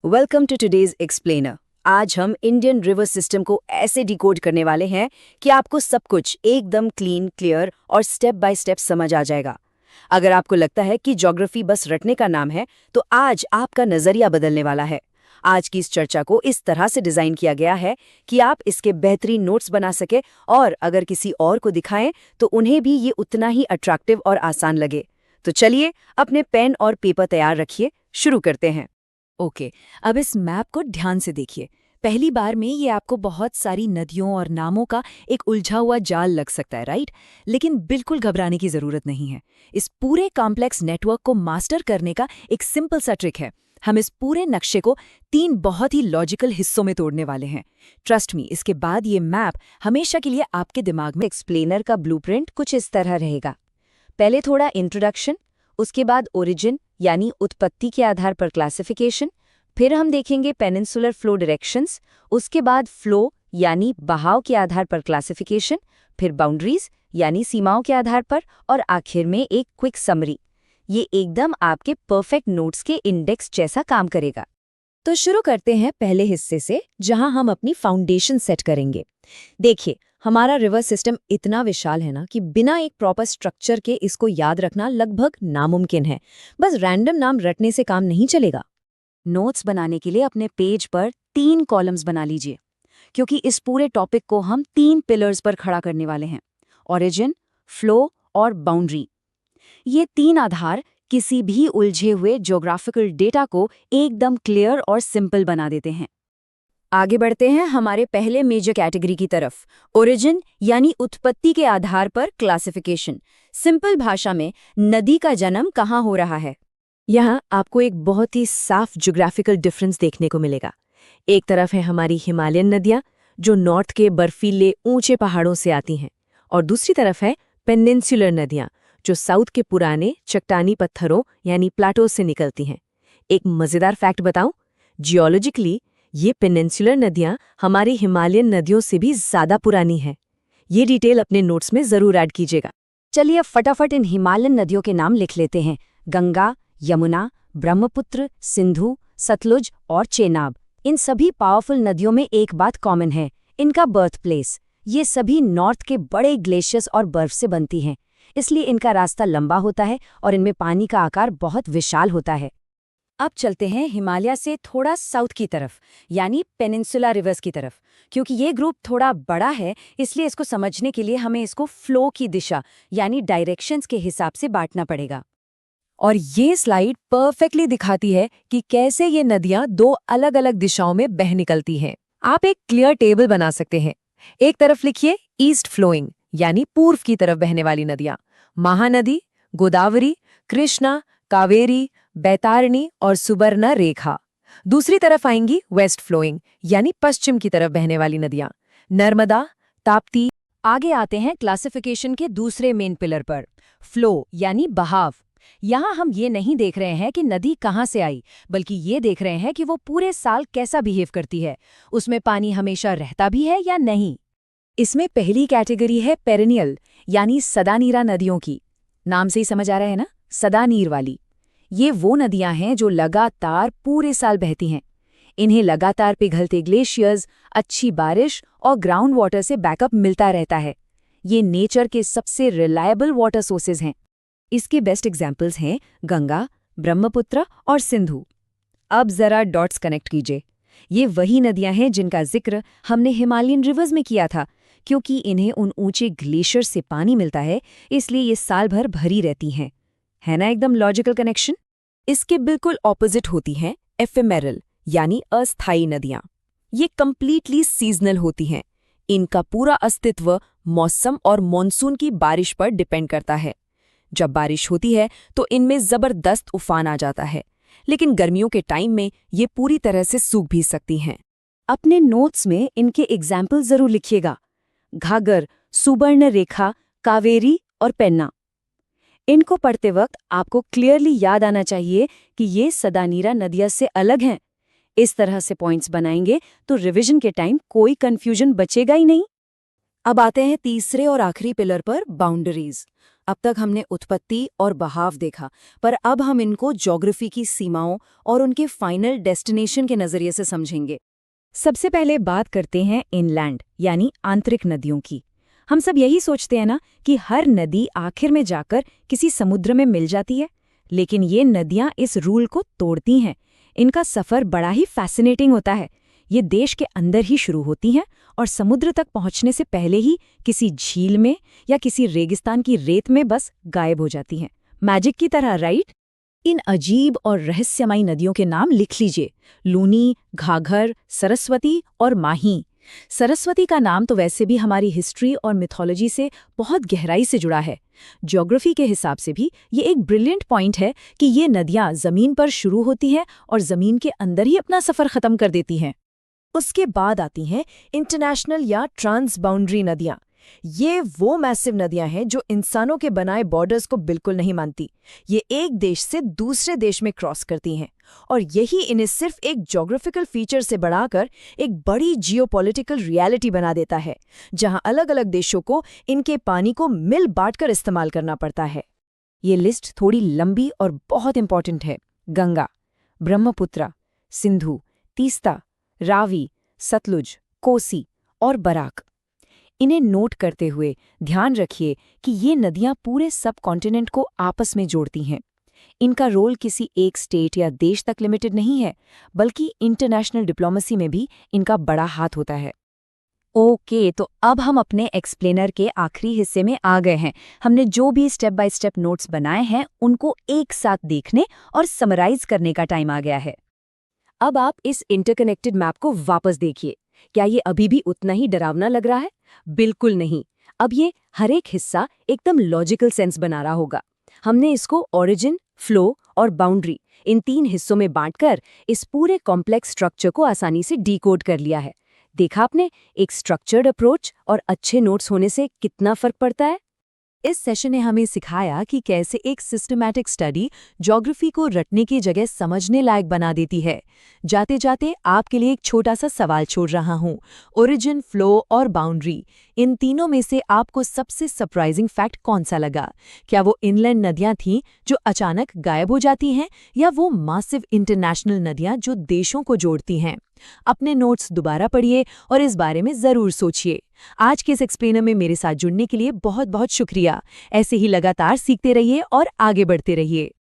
Welcome to today's explainer. आज हम Indian river system को ऐसे डिकोड करने वाले हैं कि आपको सब कुछ एकदम क्लीन, क्लियर और स्टेप बाय स्टेप समझ आ जाएगा। अगर आपको लगता है कि ज्योग्राफी बस रटने का नाम है, तो आज आपका नजरिया बदलने वाला है। आज की इस चर्चा को इस तरह से डिजाइन किया गया है कि आप इसके बेहतरीन नोट्स बना सके और अगर किसी और को दिखाएं तो उन्हें भी ये उतना ही अट्रैक्टिव और आसान लगे। तो चलिए अपने पेन और पेपर तैयार रखिए, शुरू करते हैं। ओके, अब इस मैप को ध्यान से देखिए। पहली बार में ये आपको बहुत सारी नदियों और नामों का एक उलझा हुआ जाल लग सकता है, राइट? लेकिन बिल्कुल घबराने की जरूरत नहीं है। इस पूरे कॉम्प्लेक्स नेटवर्क को मास्टर करने का एक सिंपल सा ट्रिक है। हम इस पूरे नक्शे को 3 बहुत ही लॉजिकल हिस्सों में तोड़ने वाले हैं। ट्रस्ट मी, इसके बाद ये मैप हमेशा के लिए आपके दिमाग में। एक्सप्लेनर का ब्लूप्रिंट कुछ इस तरह रहेगा। पहले थोड़ा इंट्रोडक्शन, उसके बाद ओरिजिन यानी उत्पत्ति के आधार पर क्लासिफिकेशन, फिर हम देखेंगे पेनिनसुलर फ्लो डायरेक्शंस, उसके बाद फ्लो यानी बहाव के आधार पर क्लासिफिकेशन, फिर बाउंड्रीज यानी सीमाओं के आधार पर, और आखिर में एक क्विक समरी। ये एकदम आपके परफेक्ट नोट्स के इंडेक्स जैसा काम करेगा। तो शुरू करते हैं पहले हिस्से से, जहां हम अपनी फाउंडेशन सेट करेंगे। देखिए, हमारा रिवर सिस्टम इतना विशाल है ना कि बिना एक प्रॉपर स्ट्रक्चर के इसको याद रखना लगभग नामुमकिन है। बस रैंडम नाम रटने से काम नहीं चलेगा। नोट्स बनाने के लिए अपने पेज पर 3 कॉलम्स बना लीजिए, क्योंकि इस पूरे टॉपिक को हम 3 पिलर्स पर खड़ा करने वाले हैं: ओरिजिन, फ्लो और बाउंड्री। ये 3 आधार किसी भी उलझे हुए ज्योग्राफिकल डेटा को एकदम क्लियर और सिंपल बना देते हैं। आगे बढ़ते हैं हमारे पहले मेजर कैटेगरी की तरफ, ओरिजिन यानी उत्पत्ति के आधार पर क्लासिफिकेशन। सिंपल भाषा में नदी का जन्म कहाँ हो रहा है। यहाँ आपको एक बहुत ही साफ ज्योग्राफिकल डिफरेंस देखने को मिलेगा। एक तरफ है हमारी हिमालयन नदियाँ, जो नॉर्थ के बर्फीले ऊंचे पहाड़ों से आती हैं, और दूसरी तरफ है पेनिनसुलर नदियाँ, जो साउथ के पुराने चट्टानी पत्थरों यानी प्लाटोज से निकलती हैं। एक मजेदार फैक्ट बताऊं, जियोलॉजिकली ये पेनिनसुलर नदियाँ हमारी हिमालयन नदियों से भी ज्यादा पुरानी हैं। ये डिटेल अपने नोट्स में जरूर ऐड कीजिएगा। चलिए फटाफट इन हिमालयन नदियों के नाम लिख लेते हैं: गंगा, यमुना, ब्रह्मपुत्र, सिंधु, सतलुज और चेनाब। इन सभी पावरफुल नदियों में एक बात कॉमन है, इनका बर्थ प्लेस। ये सभी नॉर्थ के बड़े ग्लेशियर्स और बर्फ से बनती हैं, इसलिए इनका रास्ता लंबा होता है और इनमें पानी का आकार बहुत विशाल होता है। अब चलते हैं हिमालय से थोड़ा साउथ की तरफ, यानी पेनिनसुला रिवर्स की तरफ। क्योंकि ये ग्रुप थोड़ा बड़ा है, इसलिए इसको समझने के लिए हमें इसको फ्लो की दिशा यानी डायरेक्शंस के हिसाब से बांटना पड़ेगा। और ये स्लाइड परफेक्टली दिखाती है कि कैसे ये नदियां 2 अलग-अलग दिशाओं में बह निकलती हैं। आप एक क्लियर टेबल बना सकते हैं। एक तरफ लिखिए ईस्ट फ्लोइंग यानी पूर्व की तरफ बहने वाली नदियां, महानदी, गोदावरी, कृष्णा, कावेरी, बैतारणी और सुबर्णा रेखा। दूसरी तरफ आएंगी वेस्ट फ्लोइंग यानी पश्चिम की तरफ बहने वाली नदियां, नर्मदा, ताप्ती। आगे आते हैं क्लासिफिकेशन के दूसरे मेन पिलर पर, फ्लो यानी बहाव। यहाँ हम ये नहीं देख रहे हैं कि नदी कहाँ से आई, बल्कि ये देख रहे हैं कि वो पूरे साल कैसा बिहेव करती है। उसमें पानी हमेशा रहता भी है या नहीं। इसमें पहली कैटेगरी है पेरेनियल यानी सदानीरा नदियों की। नाम से ही समझ आ रहा है ना, सदा नीर वाली। ये वो नदियां हैं जो लगातार पूरे साल बहती हैं। इन्हें लगातार पिघलते ग्लेशियर्स, अच्छी बारिश और ग्राउंड वाटर से बैकअप मिलता रहता है। ये नेचर के सबसे रिलायबल वाटर सोर्सेज हैं। इसके बेस्ट एग्जाम्पल्स हैं गंगा, ब्रह्मपुत्र और सिंधु। अब जरा डॉट्स कनेक्ट कीजिए। ये वही नदियां हैं जिनका जिक्र हमने हिमालयन रिवर्स में किया था। क्योंकि इन्हें उन ऊंचे ग्लेशियर से पानी मिलता है, इसलिए ये साल भर भरी रहती हैं। है ना एकदम लॉजिकल कनेक्शन। इसके बिल्कुल ऑपोजिट होती हैं एफेमेरल यानी अस्थायी नदियां। ये कंप्लीटली सीजनल होती हैं। इनका पूरा अस्तित्व मौसम और मॉनसून की बारिश पर डिपेंड करता है। जब बारिश होती है तो इनमें जबरदस्त उफान आ जाता है, लेकिन गर्मियों के टाइम में ये पूरी तरह से सूख भी सकती हैं। अपने नोट्स में इनके एग्जाम्पल जरूर लिखिएगा: घाघर, सुबर्ण रेखा, कावेरी और पेन्ना। इनको पढ़ते वक्त आपको क्लियरली याद आना चाहिए कि ये सदानीरा नदियां से अलग हैं। इस तरह से पॉइंट्स बनाएंगे तो रिवीजन के टाइम कोई कंफ्यूजन बचेगा ही नहीं। अब आते हैं तीसरे और आखिरी पिलर पर, बाउंड्रीज। अब तक हमने उत्पत्ति और बहाव देखा, पर अब हम इनको ज्योग्राफी की सीमाओं और उनके फाइनल डेस्टिनेशन के नजरिए से समझेंगे। सबसे पहले बात करते हैं इनलैंड यानी आंतरिक नदियों की। हम सब यही सोचते हैं ना कि हर नदी आखिर में जाकर किसी समुद्र में मिल जाती है, लेकिन ये नदियां इस रूल को तोड़ती हैं। इनका सफ़र बड़ा ही फैसिनेटिंग होता है। ये देश के अंदर ही शुरू होती हैं और समुद्र तक पहुंचने से पहले ही किसी झील में या किसी रेगिस्तान की रेत में बस गायब हो जाती हैं, मैजिक की तरह, राइट? इन अजीब और रहस्यमयी नदियों के नाम लिख लीजिए: लूनी, घाघर, सरस्वती और माही। सरस्वती का नाम तो वैसे भी हमारी हिस्ट्री और मिथोलॉजी से बहुत गहराई से जुड़ा है। ज्योग्राफी के हिसाब से भी ये एक ब्रिलियंट पॉइंट है कि ये नदियां जमीन पर शुरू होती हैं और जमीन के अंदर ही अपना सफर खत्म कर देती हैं। उसके बाद आती हैं इंटरनेशनल या ट्रांस बाउंड्री नदियां। ये वो मैसिव नदियां हैं जो इंसानों के बनाए बॉर्डर्स को बिल्कुल नहीं मानती। ये एक देश से दूसरे देश में क्रॉस करती हैं और यही इन्हें सिर्फ एक ज्योग्राफिकल फीचर से बढ़ाकर एक बड़ी जियोपॉलिटिकल रियलिटी बना देता है, जहां अलग अलग देशों को इनके पानी को मिल बांटकर इस्तेमाल करना पड़ता है। ये लिस्ट थोड़ी लंबी और बहुत इंपॉर्टेंट है। गंगा, ब्रह्मपुत्र, सिंधु, तीस्ता, रावी, सतलुज, कोसी और बराक। इन्हें नोट करते हुए ध्यान रखिए कि ये नदियां पूरे सब कॉन्टिनेंट को आपस में जोड़ती हैं। इनका रोल किसी एक स्टेट या देश तक लिमिटेड नहीं है, बल्कि इंटरनेशनल डिप्लोमेसी में भी इनका बड़ा हाथ होता है। ओके, तो अब हम अपने एक्सप्लेनर के आखिरी हिस्से में आ गए हैं। हमने जो भी स्टेप बाय स्टेप नोट्स बनाए हैं उनको एक साथ देखने और समराइज करने का टाइम आ गया है। अब आप इस इंटरकनेक्टेड मैप को वापस देखिए। क्या ये अभी भी उतना ही डरावना लग रहा है? बिल्कुल नहीं। अब ये हर एक हिस्सा एकदम लॉजिकल सेंस बना रहा होगा। हमने इसको ओरिजिन, फ्लो और बाउंड्री, इन 3 हिस्सों में बांटकर इस पूरे कॉम्प्लेक्स स्ट्रक्चर को आसानी से डिकोड कर लिया है। देखा आपने, एक स्ट्रक्चर्ड अप्रोच और अच्छे नोट्स होने से कितना फर्क पड़ता है। इस सेशन ने हमें सिखाया कि कैसे एक सिस्टमैटिक स्टडी ज्योग्राफी को रटने की जगह समझने लायक बना देती है। जाते जाते आपके लिए एक छोटा सा सवाल छोड़ रहा हूँ। ओरिजिन, फ्लो और बाउंड्री, इन तीनों में से आपको सबसे सरप्राइजिंग फैक्ट कौन सा लगा? क्या वो इनलैंड नदियां थीं जो अचानक गायब हो जाती हैं, या वो मासिव इंटरनेशनल नदियां जो देशों को जोड़ती हैं? अपने नोट्स दोबारा पढ़िए और इस बारे में ज़रूर सोचिए। आज के इस एक्सप्लेनर में मेरे साथ जुड़ने के लिए बहुत बहुत शुक्रिया। ऐसे ही लगातार सीखते रहिए और आगे बढ़ते रहिए।